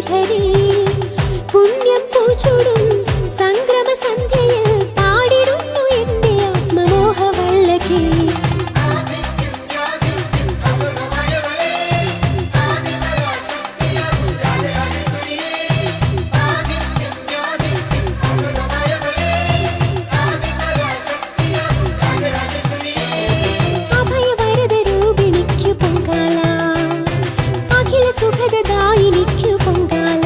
ശ്രീധരി പുണ്യം പൂച്ചൂടും സംക്രമ സന്ധ്യയിൽ പാടിടുന്നു എന്റെ ആത്മമോഹവല്ലകി. അഭയവരദരൂപിണിക്കു പൊങ്കാല, അഖില സുഖദദായിനിക്കു പൊങ്കാല.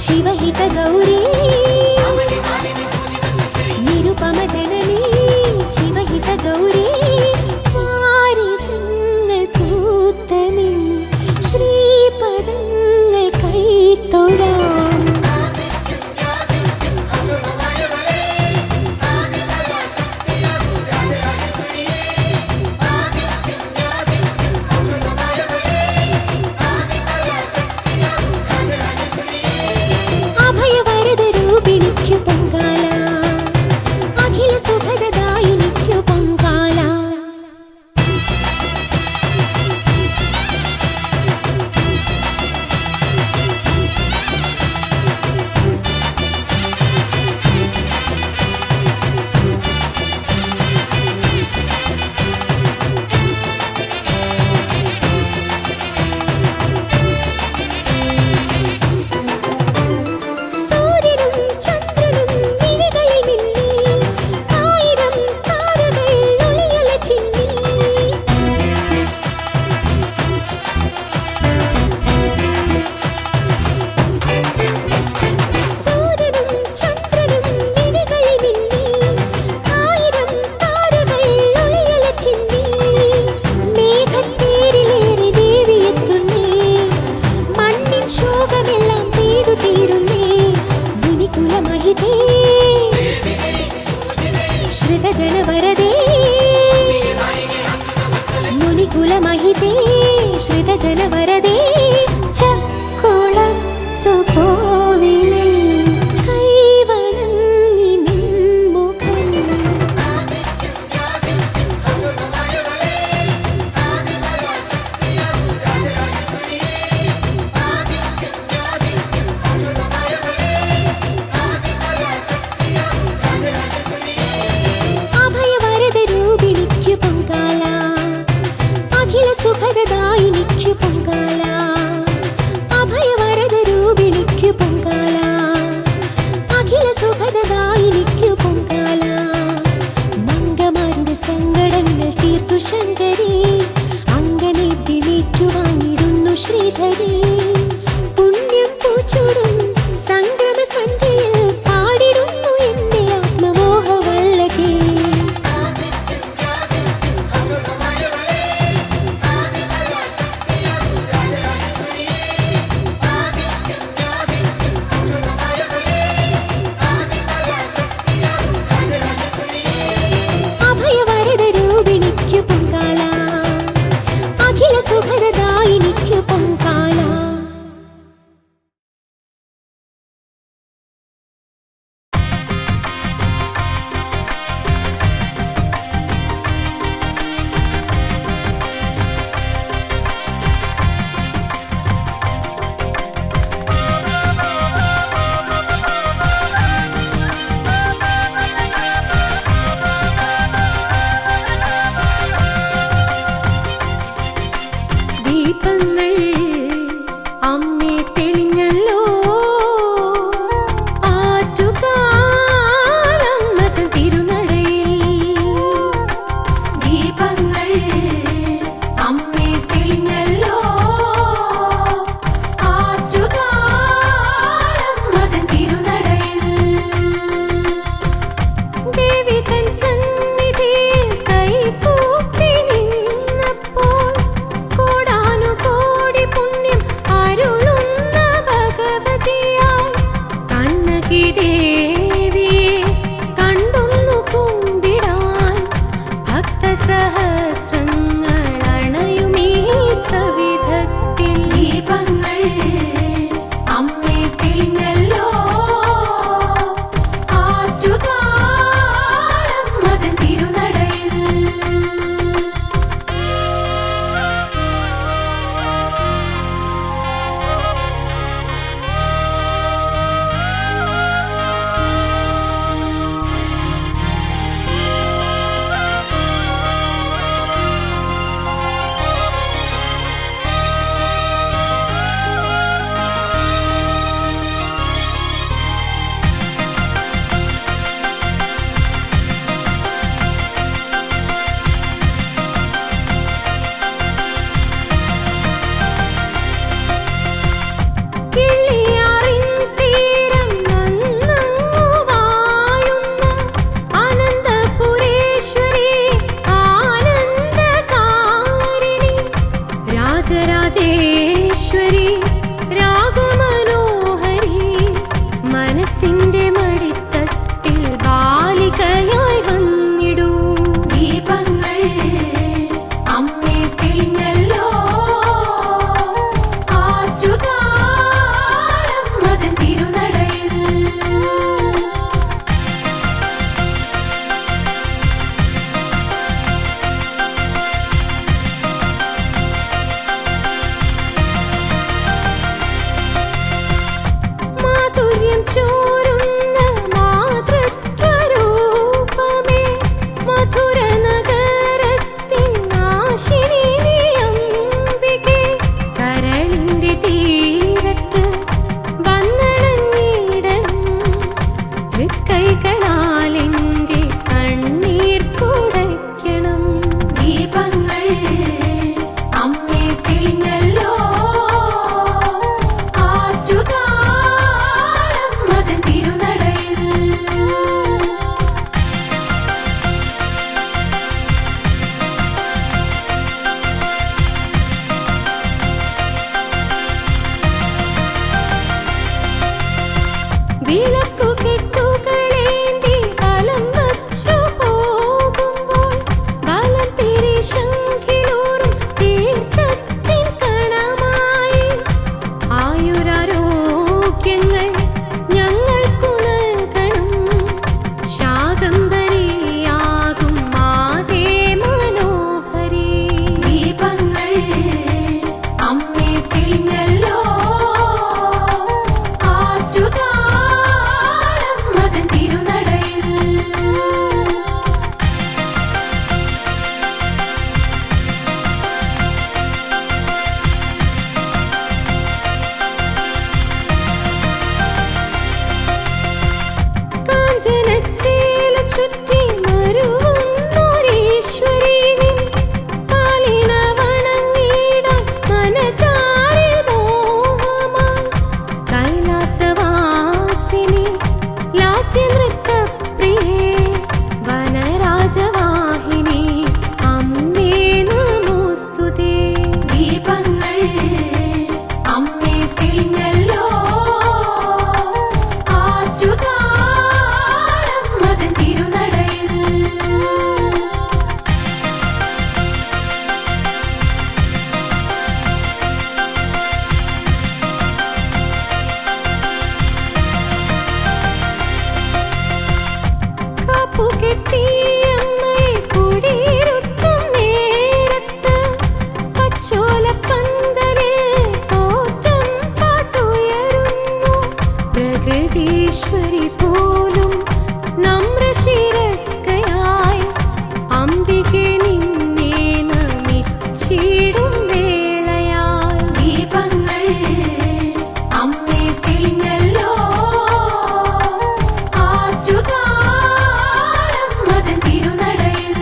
ശിവഹിത ഗൗരീ നിരുപമ ജനനീ ശിവഹിത ഗൗരീ പാരിജങ്ങൾ പൂത്ത നിൻ ശ്രീപദങ്ങൾ കൈത്തൊഴാം. അഭയവരദരൂപിണിക്കു പൊങ്കാല, അഖില സുഖദദായിനിക്കു പൊങ്കാല. ശ്രിതജനവരദേ മുനികുലമഹിതേ ശ്രിതജനവരദേ ചക്കുളത്തു കോവിലിൽ കൈവണങ്ങി നിൻമുഖം. അഭയവരദരൂപിണിക്കു പൊങ്കാല, അഖില സുഖദദായിനിക്കു പൊങ്കാല. അഭയവരദരൂപിണിക്കു പൊങ്കാല, അഖില സുഖദദായിനിക്കു പൊങ്കാല. മംഗമാരുടെ സങ്കടങ്ങൾ തീർത്തു ശങ്കരി, അങ്ങനെ ദിനേറ്റുവാങ്ങിടുന്നു ശ്രീധരി. പുണ്യം പൂച്ചൂടും സംക്രമ സന്ധ്യയിൽ പാടിടുന്നു എന്റെ ആത്മമോഹവല്ലകി. അഭയവരദരൂപിണിക്കു പൊങ്കാല, അഖില സുഖദദായിനിക്കു പൊങ്കാല. തെളിഞ്ഞല്ലോ ആറ്റുകാലം മതൻ തിരുനടയിൽ. രാജരാജേശ്വരി രാഗമനോഹരി മനസ്സിന്റെ മടിത്തട്ടിൽ ബാലികയായി വന്നിടൂ. ദീപങ്ങൾ അമ്മേ തെളിഞ്ഞല്ലോ ആറ്റുകാലം മതൻ തിരുനടയിൽ. ചോരുന്ന മാതൃത്വരൂപമേ മധുര നഗരത്തിൻ നാശിനി അംബികേ, കരളിന്റെ തീരത്ത് വന്നണഞ്ഞിടണം തൃക്കൈകളാലെന്റെ കണ്ണീർ തുടയ്ക്കണം. ദീപങ്ങൾ അമ്മേ തെളിഞ്ഞല്ലോ ആറ്റുകാലം മതൻ തിരുനടയിൽ. വിളക്കുകെട്ടുകളേന്തി വലം വച്ചു പോകുമ്പോൾ വലം തിരിശങ്കിലൂറും തീർത്ഥത്തിൻ കണമായി ആയുരാരോഗ്യങ്ങൾ ഞങ്ങൾക്കു നൽകണം. ശാകംബരിയാകും മാതേ മനോഹരി. ദീപങ്ങൾ അമ്മേ തെളിഞ്ഞല്ലോ ആറ്റുകാലം മതൻ തിരുനടയിൽ. കാഞ്ചനച്ചേല ചുറ്റി മരുവുന്നോരീശ്വരി നിൻ കാലിണ വണങ്ങിടാൻ മനതാരിൽ മോഹമായി. കൈലാസവാസിനി ലാസ്യനൃത്തപ്രിയേ വനരാജവാഹിനി അമ്മേ നമോസ്തുതേ. ദീപങ്ങൾ അമ്മേ തെളിഞ്ഞല്ലോ ആറ്റുകാലം മതൻ തിരുനടയിൽ. കാപ്പുകെട്ടിയമ്മയെ കുടിയിരുത്തും നേരത്ത് പച്ചോലപ്പന്തലിൽ തോറ്റം പാട്ടുയരുന്നു. പ്രകൃതീശ്വരി പോലും നമ്രശിരസ്കയായി അംബികെ നിന്നെ നമിച്ചിടും വേളയായി. ദീപങ്ങൾ അമ്മേ തെളിഞ്ഞല്ലോ ആറ്റുകാലം മതൻ തിരുനടയിൽ.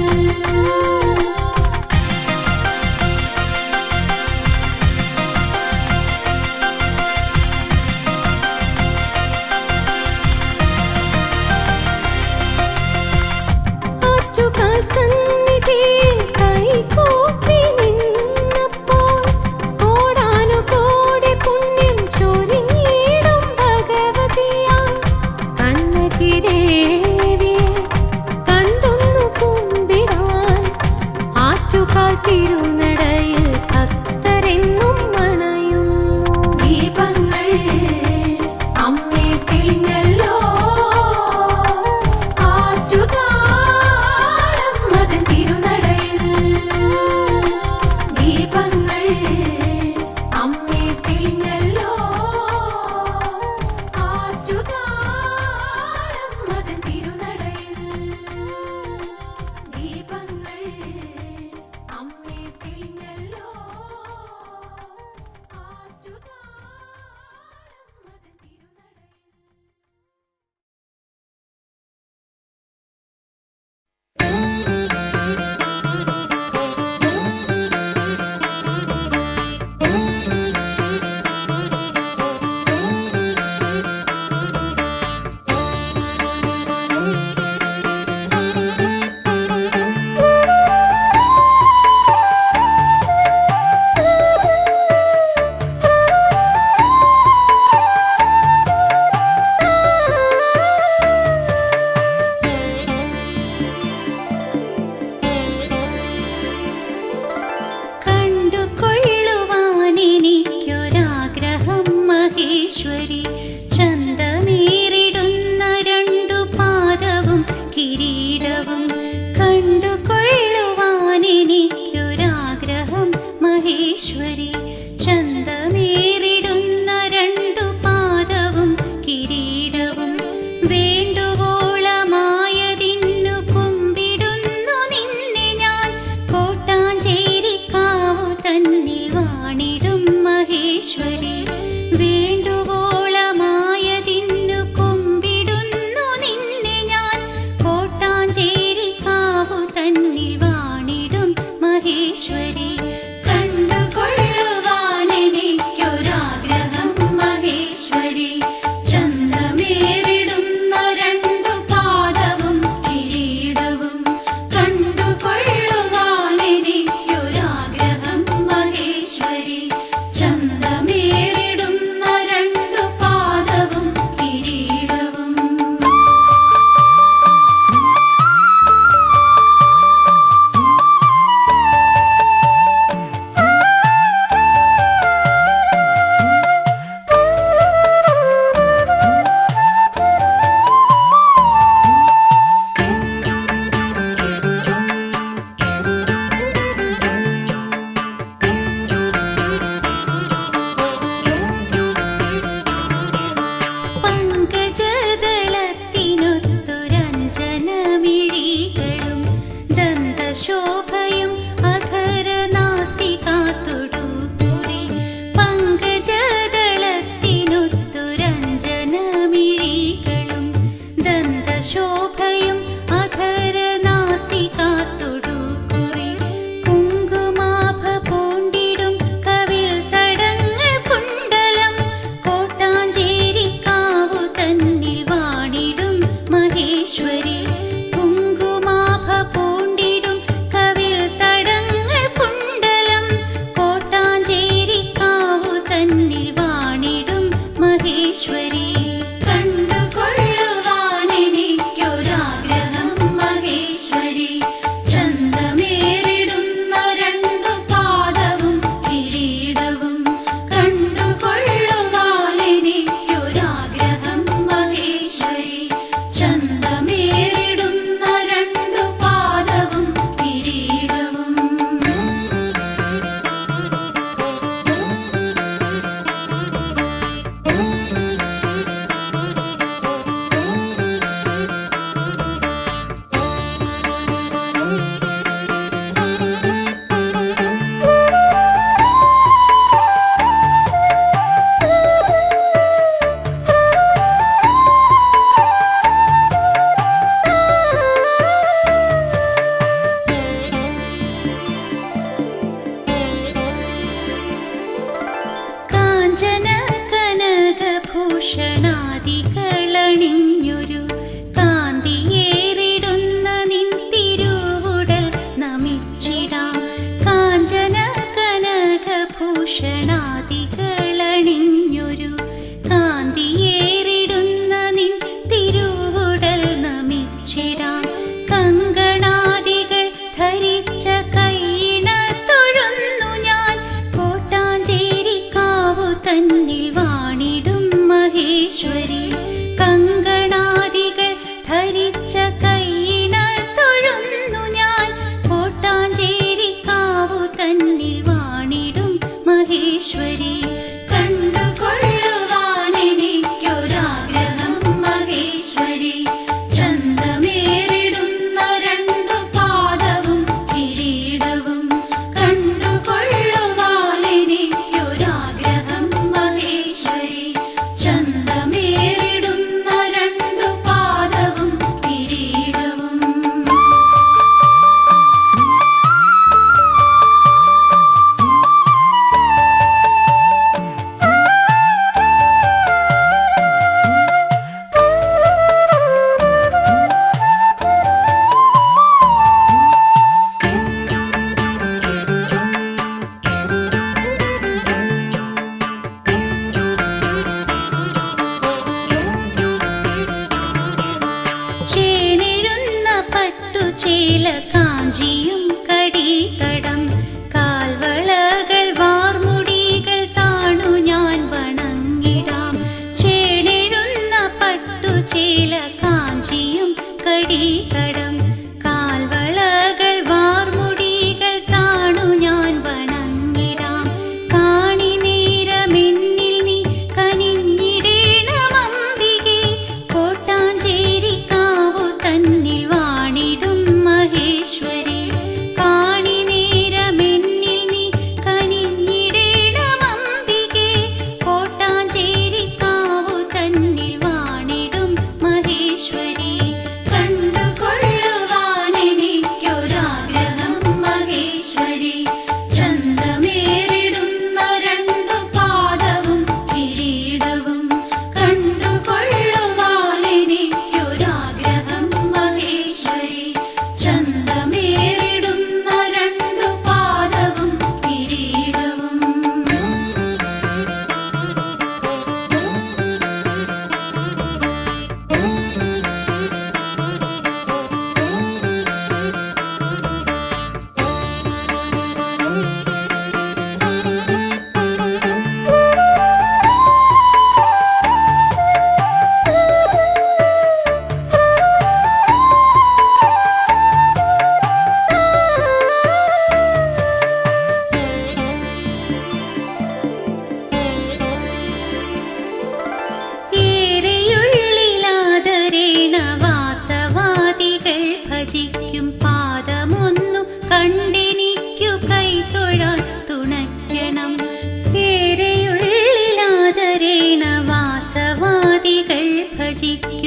ചന്തമേറിടുന്ന രണ്ടു പാദവും കിരീടവും കണ്ടുകൊള്ളുവാനെനിക്കൊരാഗ്രഹം മഹേശ്വരി. ചന്തമേറിടുന്ന രണ്ടു പാദവും കിരീടവും. പങ്കജദളത്തിനൊത്തൊരഞ്ജനമിഴികളും ദന്തശോഭയും അധരനാസികാത്തൊടുകുറി. പങ്കജദളത്തിനൊത്തൊരഞ്ജനമിഴികളും ദന്തശോഭയും അധരനാസികാത്തൊടുകുറി. കുങ്കുമാഭ പൂണ്ടിടും കവിൾ തടങ്ങൾ കുണ്ടലം കോട്ടാഞ്ചേരിക്കാവു തന്നിൽ വാണിടും മഹേശ്വരി. കുങ്കുമാഭ പൂണ്ടിടും കവിൾ തടങ്ങൾ കുണ്ടലം കോട്ടാഞ്ചേരിക്കാവു തന്നിൽ വാണിടും മഹേശ്വരി. കണ്ടുകൊള്ളുവാനെനിക്കൊരാഗ്രഹം മഹേശ്വരി. ചന്തമേറിടുന്ന രണ്ടു പാദവും കിരീടവും കണ്ടുകൊള്ളുവാനെനിക്കൊരാഗ്രഹം മഹേശ്വരി. ചന്തമേറിടുന്ന രണ്ടു പാദവും കിരീടവും. കാഞ്ചന കനകഭൂഷണാദികളണിഞ്ഞൊരു കാന്തിയേറിടുന്ന നിൻ തിരുവുടൽ നമിച്ചിടാം. കാഞ്ചന കനകഭൂഷണാദികളണിഞ്ഞൊരു കാന്തിയേറിടുന്ന നിൻ തിരുവുടൽ നമിച്ചിടാം. കങ്കണാദികൾ ധരിച്ച കൈയിണ തൊഴുന്നു ഞാൻ കോട്ടാഞ്ചേരിക്കാവു തന്നിൽ വാണിടും മഹേശ്വരി.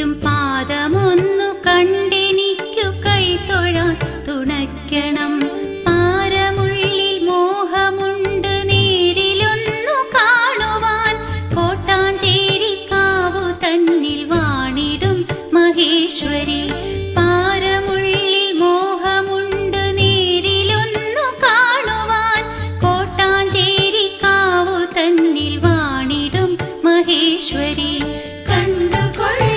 ചുറ്റും പാദമൊന്നു കണ്ടെനിക്കു കൈതൊഴാൻ തുണയ്ക്കണം. പാരമുള്ളിൽ മോഹമുണ്ട് നേരിലൊന്നു കാണുവാൻ, കോട്ടാഞ്ചേരിക്കാവു തന്നിൽ വാണിടും മഹേശ്വരി. പാരമുള്ളിൽ മോഹമുണ്ട് നേരിലൊന്നു കാണുവാൻ, കോട്ടാഞ്ചേരിക്കാവു തന്നിൽ വാണിടും മഹേശ്വരി. കണ്ടുകൊള്ളുവാനെന്നെ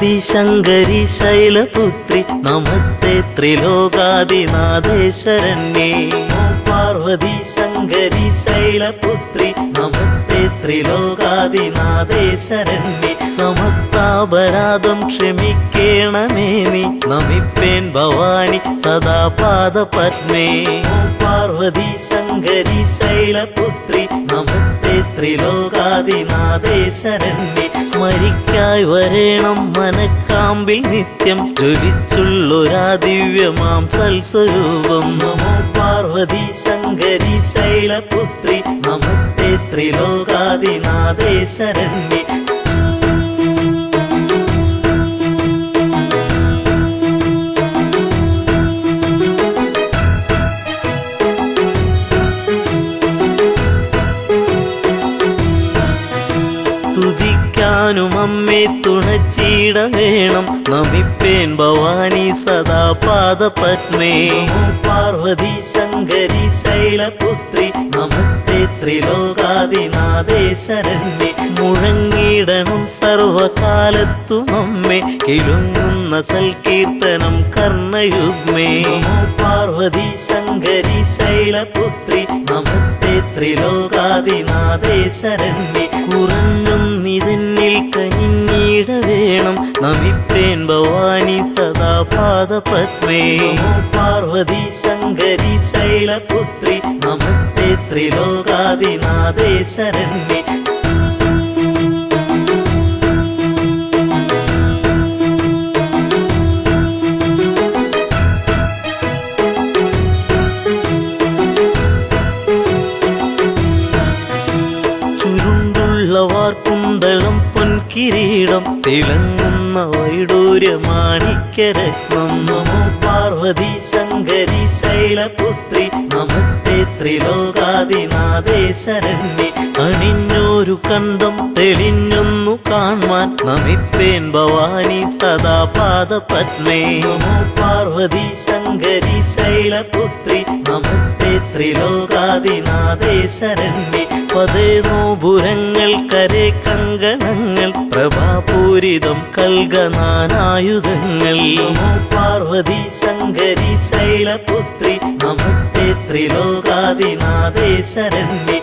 പാർവതി ശങ്കരി ശൈലപുത്രി നമസ്തേ ത്രിലോകാദിനാഥേ ശരണ്യേ. പാർവതി ശങ്കരി ശൈലപുത്രി നമസ്തേ ത്രിലോകാദിനാഥേ ശരണ്യേ. സമസ്താപരാധം ക്ഷമിക്കേണമേ നീ നമിപ്പേൻ ഭവാനി സദാ പാദപത്മേ. പാർവതി ശങ്കരി ശൈലപുത്രി നമസ്തേ ത്രിലോകാദിനാഥേ ശരണ്യേ. സ്മരിക്കായി വരേണം മനക്കാമ്പിൽ നിത്യം ജ്വലിച്ചുള്ളൊരാ ദിവ്യമാം സൽസ്വരൂപം. നമോ പാർവതി ശങ്കരി ശൈലപുത്രി നമസ്തേ ത്രിലോകാദിനാഥേ ശരണ്യേ. സ്തുതിക്കാനും അമ്മേ തുണച്ചിട വേണം നമിപ്പേൻ ഭവാനി സദാ പാദപത്മേ. പാർവതി ശങ്കരി ശൈലപുത്രി നമസ്തേ ത്രിലോകാദിനാഥേ ശരണ്യേ. മുഴങ്ങിടണം സർവകാലത്തും അമ്മേ കിലുങ്ങുന്ന സൽകീർത്തനം കർണയുഗ്മേ. പാർവതി ശങ്കരി ശൈലപുത്രി നമസ്തേ ത്രിലോകാദിനാഥേ ശരണ്യേ. കുറഞ്ഞും നിതന്നിൽ കനിഞ്ഞിട വേണം നമിപ്പേൻ ഭവാനി സദാ പാദപത്മേ. പാർവതി ശങ്കരി ശൈലപുത്രി നമസ്തേ ത്രിലോകാദിനാഥേ ശരണ്യേ. കുന്തളം പൊൻകിരീടം തിളങ്ങുന്ന വൈഡൂര്യമാണിക്യരത്നം. നമോ പാർവതി ശങ്കരി ശൈലപുത്രി നമസ്തേ ത്രിലോകാദിനാഥേ ശരണ്യേ. അണിഞ്ഞോരു കണ്ടം തെളിഞ്ഞൊന്നു കാൺമാൻ നമിപ്പേൻ ഭവാനി സദാ പാദപത്മേ. നമോ പാർവതി ശങ്കരി ശൈലപുത്രി നമസ്തേ ത്രിലോകാദിനാഥേ ശരണ്യേ. പതേനോപുരങ്ങൾ കരേ കങ്കണങ്ങൾ പ്രഭാപൂരിതം കൽഗനാനായുധങ്ങൾ. നമോ പാർവതി ശങ്കരി ശൈലപുത്രി നമസ്തേ ത്രിലോകാദിനാഥേ ശരണ്യേ.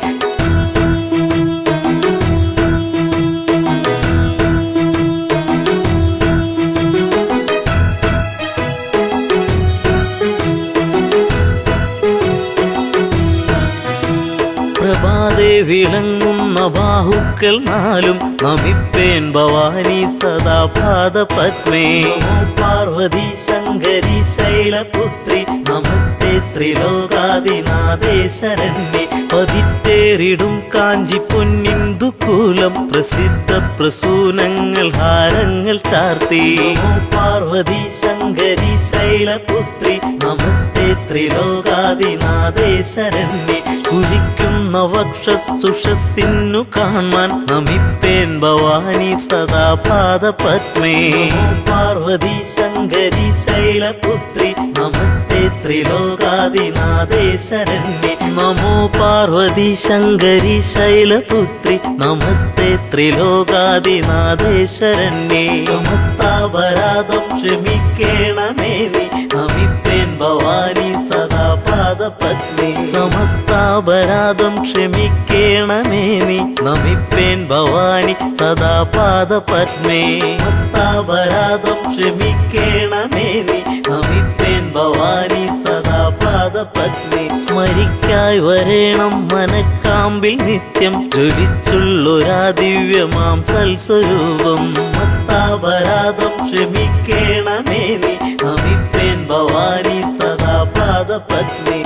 പ്രഭാതേ വിളങ്ങുന്ന ബാഹുക്കൾ നാലും നമിപ്പേൻ ഭവാനി സദാ പാദപത്മേ. പാർവതി ശങ്കരി ശൈലപുത്രി നമസ്തേ ത്രിലോകാദിനാഥേ ശരണ്യേ. പതിത്തേറിടും കാഞ്ചി പൊന്നിന്ദുകൂലം പ്രസിദ്ധ പ്രസൂനങ്ങൾ ഹാരങ്ങൾ ചാർത്തി. പാർവതി ശങ്കരി ശൈലപുത്രി നമസ്തേ ത്രിലോകാദിനാഥേ ശരണ്യേ. സ്ഫുരിക്കുന്ന വക്ഷസുഷസ്സിന്നു കാണാൻ നമിപ്പേൻ ഭവാനി സദാ പാദപത്മേ. പാർവതി ശങ്കരി ശൈലപുത്രി നമസ്തേ ത്രിലോകാദിനാഥേ ശരണ്യേ. നമോ പാർവതി ശങ്കരി ശൈലപുത്രി നമസ്തേ ത്രിലോകാദിനാഥേ ശരണ്യേ. സമസ്താപരാധം ക്ഷമിക്കേണമേ നീ നമിപ്പേൻ ഭവാനി സദാ പാദപത്മേ. സമസ്താപരാധം ക്ഷമിക്കേണമേ നീ നമിപ്പേൻ ഭവാനി സദാ പാദപത്മേ. സമസ്താപരാധം ക്ഷമിക്കേണമേ നീ നമിപ്പേൻ ഭവാനി സദാ പാദപത്മേ. സ്മരിക്കായി വരേണം മനക്കാമ്പിൽ നിത്യം ജ്വലിച്ചുള്ളൊരാ ദിവ്യമാം സൽസ്വരൂപം. സമസ്താപരാധം ക്ഷമിക്കേണമേ നീ നമിപ്പേൻ ഭവാനി സദാ പാദപത്മേ.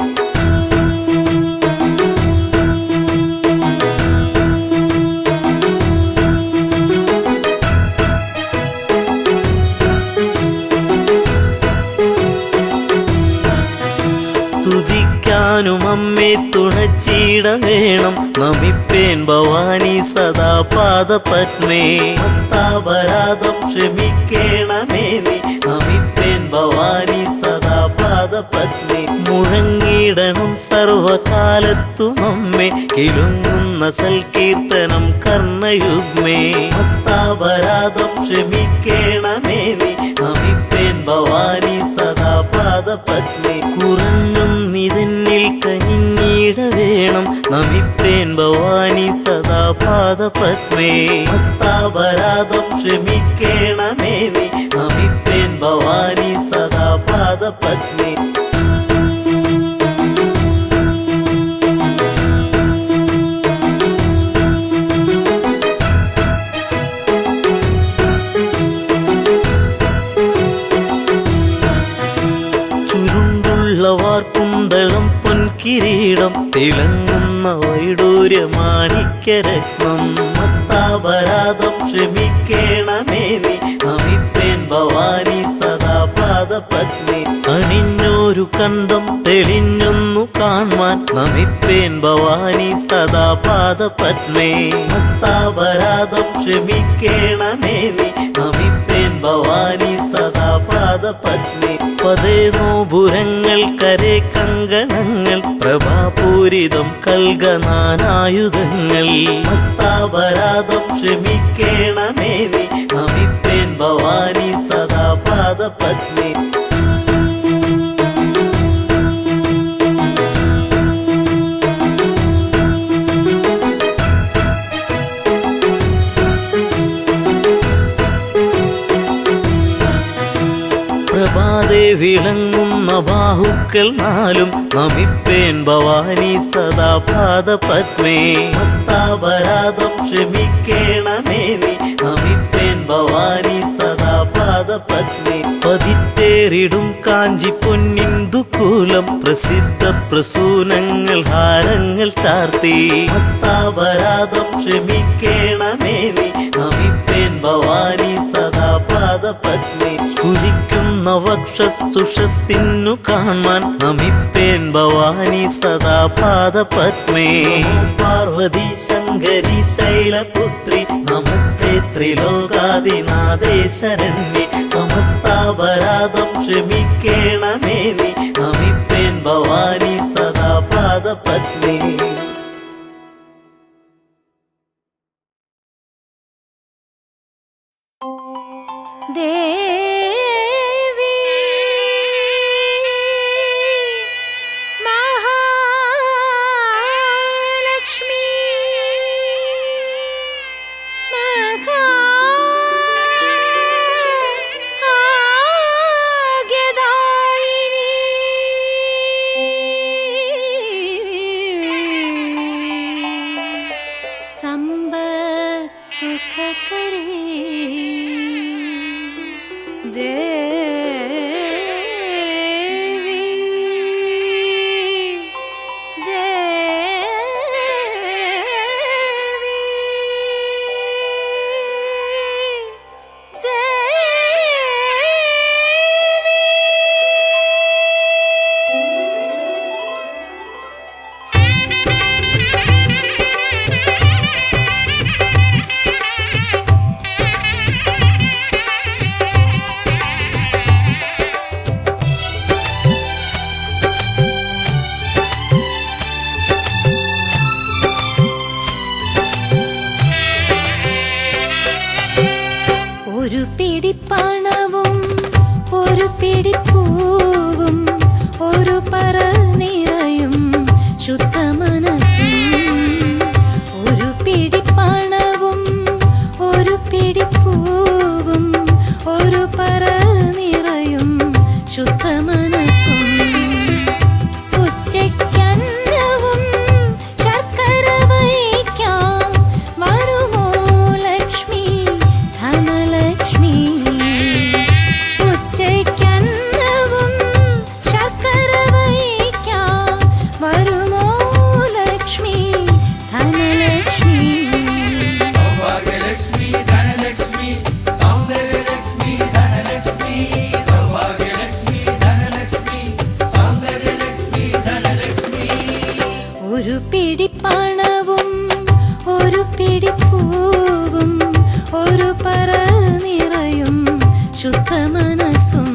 സ്തുതിക്കാനും അമ്മേ തുണച്ചിട വേണം നമിപ്പേൻ ഭവാനി സദാ പാദപത്മേ. സമസ്താപരാധം ക്ഷമിക്കേണമേ നീ നമിപ്പേൻ ഭവാനി സദാ പാദ പാദപത്നി മുഴങ്ങിടണം സർവകാലത്തും അമ്മേ കിലുങ്ങുന്ന സൽകീർത്തനം കർണയുഗ്മേ ഹസ്താപരാധം ക്ഷമിക്കേണമേ നീ നമിപ്പേൻ ഭവാനി സദാ പാദപത്നി കുറഞ്ഞും നിതന്നിൽ കനിഞ്ഞിട വേണം നമിപ്പേൻ ഭവാനി സദാ പാദപത്മേ ഹസ്താപരാധം ക്ഷമിക്കേണമേ നീ നമിപ്പേൻ ഭവാനി സദാ പാദപത്മേ കുന്തളം പൊൻകിരീടം തിളങ്ങുന്ന വൈഡൂര്യമാണിക്യരത്നം ഹസ്താപരാധം ക്ഷമിക്കേണമേ നീ നമിപ്പേൻ ഭവാനി സദാ പാദപത്നി അണിഞ്ഞൊരു കണ്ടം തെളിഞ്ഞൊന്നു കാൺമാൻ നമിപ്പേൻ ഭവാനി സദാ പാദപത്മേ ഹസ്താപരാധം ക്ഷമിക്കേണമേ നീ നമിപ്പേൻ ഭവാനി സദാ പാദപത്നി പതേ നോപുരങ്ങൾ കരേ കങ്കണങ്ങൾ പ്രഭാപൂരിതം കൽഗനാനായുധങ്ങൾ ഹസ്താപരാധം ക്ഷമിക്കേണമേ നീ നമിപ്പേൻ ഭവാനി സദാ പാദപത്നി പ്രഭാതേ വിളങ്ങുന്ന ബാഹുക്കൾ നാലും നമിപ്പേൻ ഭവാനി സദാ പാദപത്മേ ഹസ്താപരാധം ക്ഷമിക്കേണമേ നീ നമിപ്പേൻ ഭവാനി സദാ പാദപത്മേ പതിത്തേറിടും കാഞ്ചി പൊന്നിന്ദുകൂലം പ്രസിദ്ധ പ്രസൂനങ്ങൾ ഹാരങ്ങൾ ചാർത്തി ഹസ്താപരാധം ക്ഷമിക്കേണമേ നീ നമിപ്പേൻ ഭവാനി സദാ പാദപത്മേ സ്ഫുരിക്കുന്ന വക്ഷസുഷസ്സിന്നു കാൺമാൻ നമിപ്പേൻ ഭവാനി സദാ പാദപത്മേ പാർവതി ശങ്കരി ശൈലപുത്രി നമസ്തേ ത്രിലോകാദിനാഥേ ശരണ്യേ സമസ്താപരാധം ക്ഷമിക്കേണമേ നീ നമിപ്പേൻ ഭവാനി സദാ പാദപത്മേ ദേവി മഹാലക്ഷ്മി മഹാഭാഗ്യദായിനി സമ്പത് സുഖകരേ ദേവി ദേവി ഒരു പിടി പണവും ഒരു പിടി പൂവും ഒരു പറ നിറയും ശുദ്ധ മനസ്സും ഒരു പിടി പണവും ഒരു പിടി പൂവും ഒരു പറ നിറയും ശുദ്ധ മനസ്സും ഉച്ചയ്ക്കന്നവും ശർക്കര വയ്ക്കാം വരുമോ ലക്ഷ്മി ധനലക്ഷ്മി ഉച്ചയ്ക്കന്നവും ശർക്കര വയ്ക്കാം വരുമോ ലക്ഷ്മി ധനലക്ഷ്മി സൗഭാഗ്യലക്ഷ്മി ധനലക്ഷ്മി സൗന്ദര്യലക്ഷ്മി ധനലക്ഷ്മി സൗഭാഗ്യലക്ഷ്മി ധനലക്ഷ്മി സൗന്ദര്യലക്ഷ്മി ധനലക്ഷ്മി ഒരു പിടി പണവും ഒരു പിടി പൂവും ഒരു പറ നിറയും ശുദ്ധ മനസ്സും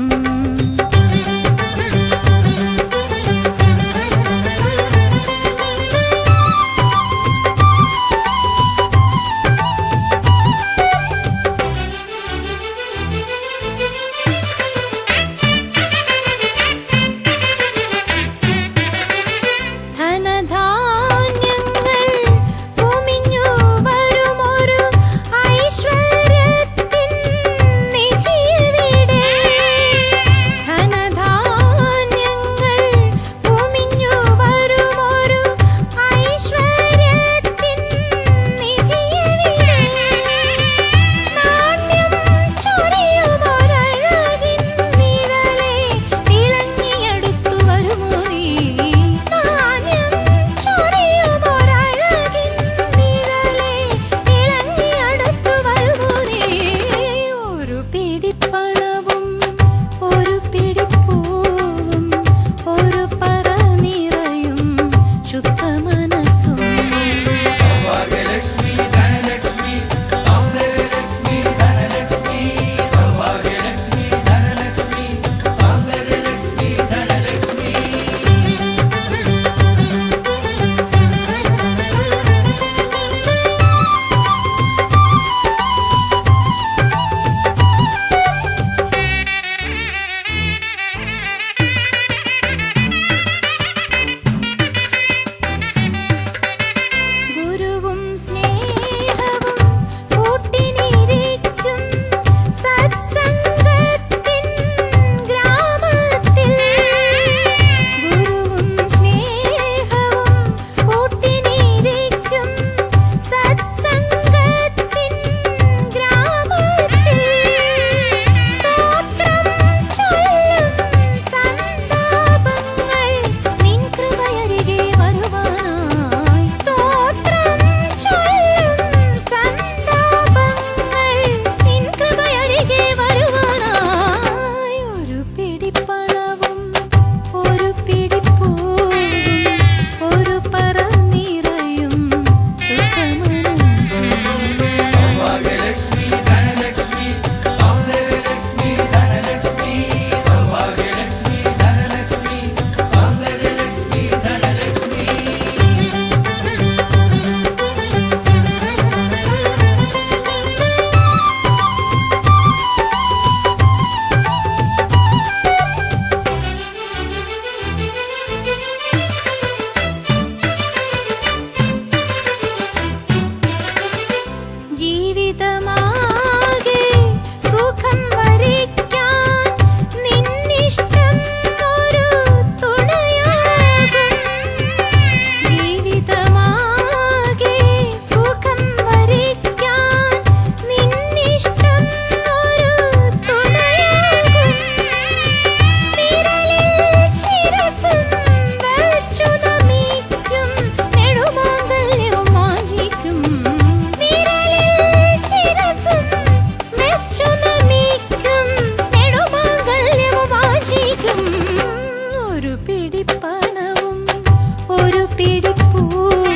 പിടിപ്പൂവും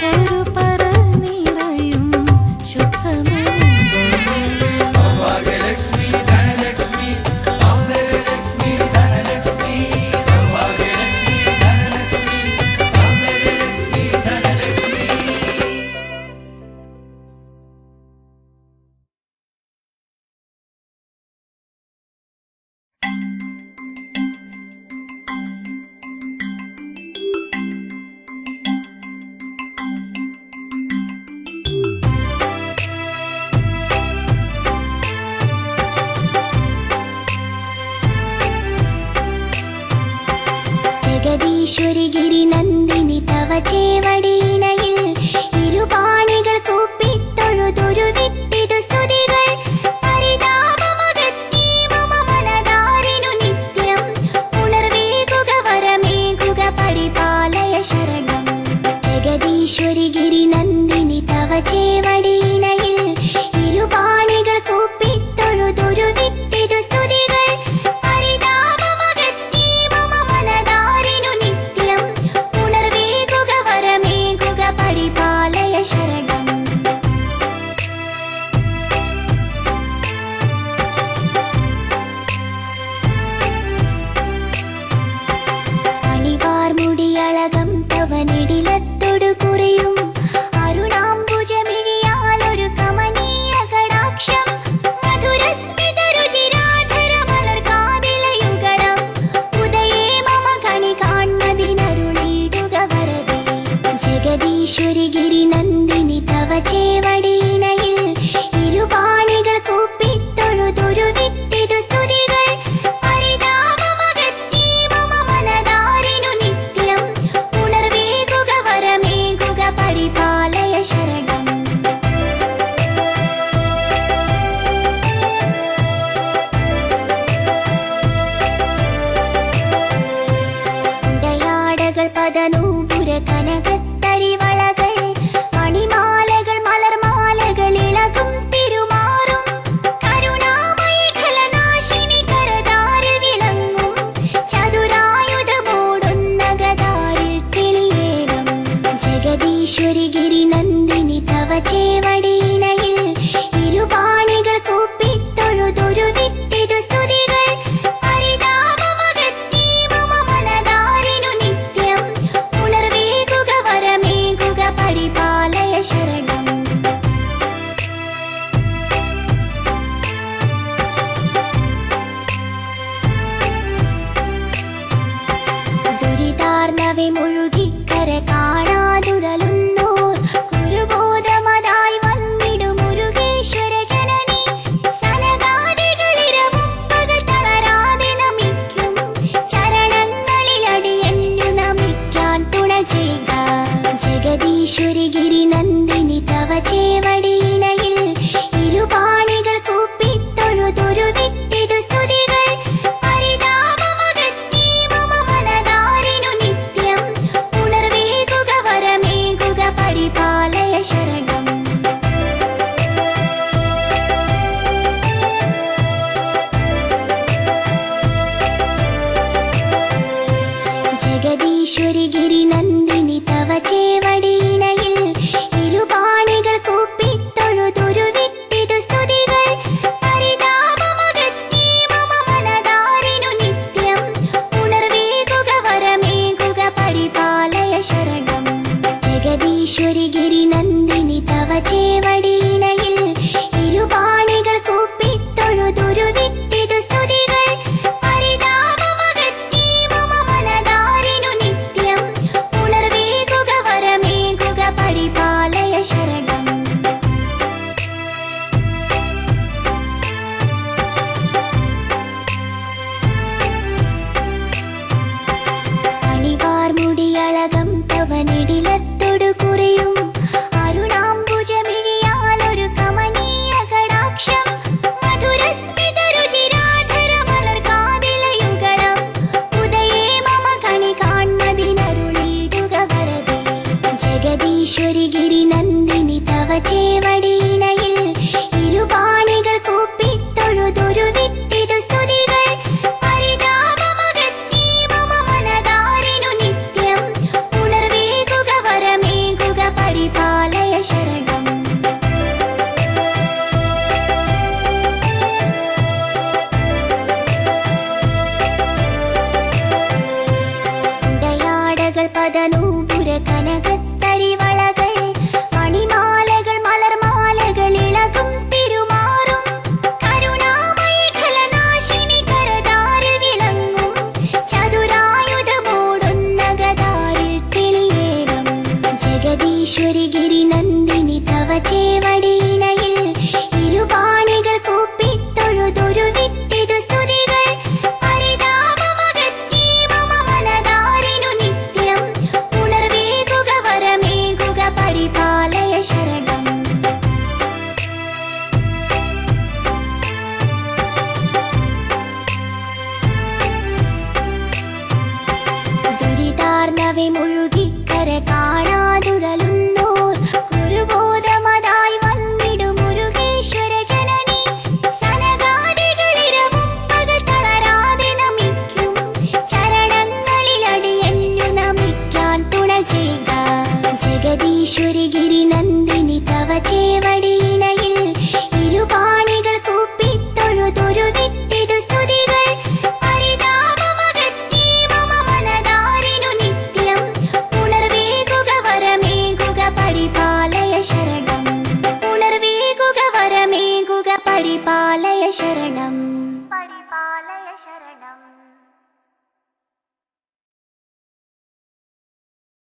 ഒരു പറ നിറയും ശുദ്ധമനസ്സും സൗഭാഗ്യലക്ഷ്മി ധനലക്ഷ്മി സൗന്ദര്യലക്ഷ്മി ധനലക്ഷ്മി സൗഭാഗ്യലക്ഷ്മി ധനലക്ഷ്മി സൗന്ദര്യലക്ഷ്മി ധനലക്ഷ്മി. ജഗദീശ്വരി ഗിരിനന്ദിനി തവ ചേവടിയിണയിൽ ഇരുപാണികൾ കൂപ്പിത്തൊഴുതൊരു വിട്ടിതു സ്തുതികൾ പരിതാപമുദത്തി മമ മനതാരിനു നിത്യം ഉണർവേകുക വരമേകുക പരിപാലയ ശരണം ജഗദീശ്വരി ഗിരിനന്ദിനി തവ ചേവടിയിണയിൽ ഇരുപാണികൾ കൂപ്പിത്തൊഴുതൊരു വിട്ടിതു സ്തുതികൾ പരിതാപമുദത്തി മമ മനതാരിനു നിത്യം ഉണർവേകുക വരമേകുക പരിപാലയ ശരണം അണിവാർമുടിയളകം തവനിടിലത്തൊടു കുറിയും അരുണാംബുജമിഴിയാലൊരു കമനീയ കടാക്ഷം മധുരസ്മിത രുചിരാധര മലർകാതിലയുഗണം ഉദയേ മമ കണി കാൺമതിനരുളിയിടുക വരദേ ജഗദീശ്വരി ഗിരിനന്ദിനി തവ ചേവടിയിണയിൽ ഇരുപാണികൾ കൂപ്പിത്തൊഴുതൊരു വിട്ടിതു സ്തുതികൾ പരിതാപമകറ്റി മമ മനതാരിനു നിത്യം ഉണർവേകുക വരമേകുക പരിപാലയ ശരണം ഉടയാടകൾ പദനൂപുര കനകത്തരിവളകൾ മണിമാലകൾ മലർമാലകൾ ഇളകും തിരുമാറും കരുണാമയി ഖലനാശിനി കരതാരിൽ വിളങ്ങും ചതുരായുധമോടുന്ന ഗദാരിൽ തെളിയേണം ജഗദീശ്വരി ഗിരിനന്ദിനി തവ ചേവടിയിണയിൽ ഇരുപാണികൾ കൂപ്പിത്തൊഴുതൊരു വിട്ടിതു സ്തുതികൾ പരിതാപമകറ്റി മമ മനതാരിനു നിത്യം ഉണർവേകുക വരമേകുക പരിപാലയ ശരണം ദുരിതാർണവെ മുഴുകിക്കര കാണാതുഴലുന്നോർ കുരുബോധമതായി വന്നിടു മുരുകേശ്വര ജനനി സനകാദികളിരവും പകൽ തളരാതെ നമിക്കും ചരണങ്ങളിൽ അടിയന്നു നമിക്കാൻ തുണ ചെയ്യുക ജഗദീശ്വരി ഗിരിനന്ദിനി തവ ചേവടിയിണയിൽ ഇരുപാണികൾ കൂപ്പിത്തൊഴുതൊരു വിട്ടിതു സ്തുതികൾ പരിതാപമകറ്റി മമ മനതാരിനു നിത്യം ഉണർവേകുക വരമേകുക പരിപാലയ ശരണം ജഗദീശ്വരി ഗിരിനന്ദിനി തവ ചേവടിയിണയിൽ ഇരുപാണികൾ കൂപ്പിത്തൊഴുതൊരു വിട്ടിതു സ്തുതികൾ പരിതാപമകറ്റി മമ മനതാരിനു നിത്യം ഉണർവേകുക വരമേകുക പരിപാലയ ശരണം ജഗദീശ്വരി ഗിരിനന്ദിനി തവ ചേവടിയിണയിൽ ഇരുപാണികൾ കൂപ്പിത്തൊഴുതൊരു വിട്ടിതു സ്തുതികൾ പരിതാപമകറ്റി മമ മനതാരിനു നിത്യം ഉണർവേകുക വരമേകുക പരിപാലയ ശരണം അണിവാർമുടിയളകം തവനിടിലത്തൊടു കുറിയും അരുണാംബുജമിഴിയാലൊരു കമനീയ കടാക്ഷം മധുരസ്മിത രുചിരാധര മലർകാതിലയുഗണം ഉദയേ മമ കണി കാൺമതിനരുളിയിടുക വരദേ ജഗദീശ്വരി ഗിരിനന്ദിനി തവ ചേവടിയിണയിൽ ഇരുപാണികൾ കൂപ്പിത്തൊഴുതൊരു വിട്ടിതു സ്തുതികൾ പരിതാപമകറ്റി മമ മനതാരിനു നിത്യം ഉണർ പദനൂപുര കനകത്തരിവളകൾ മണിമാലകൾ മലർമാലകൾ ഇളകും തിരുമാറും കരുണാമേഖലനാശിനി കരതാരിൽ വിളങ്ങും ചതുരായുധമോടുന്ന ഗദാരിൽ തെളിയേണം ജഗദീശ്വരി ഗിരിനന്ദിനി തവ ചേവടിയിണയിൽ ഇരുപാണികൾ കൂപ്പിത്തൊഴുതൊരു വിട്ടിതു സ്തുതികൾ പരിതാപമകറ്റി മമ മനതാരിനു നിത്യം ഉണർവേകുക വരമേകുക പരിപാലയ ശരണം ദുരിതാർന്നവെ മുഴുകിക്കര കാണാതുഴലും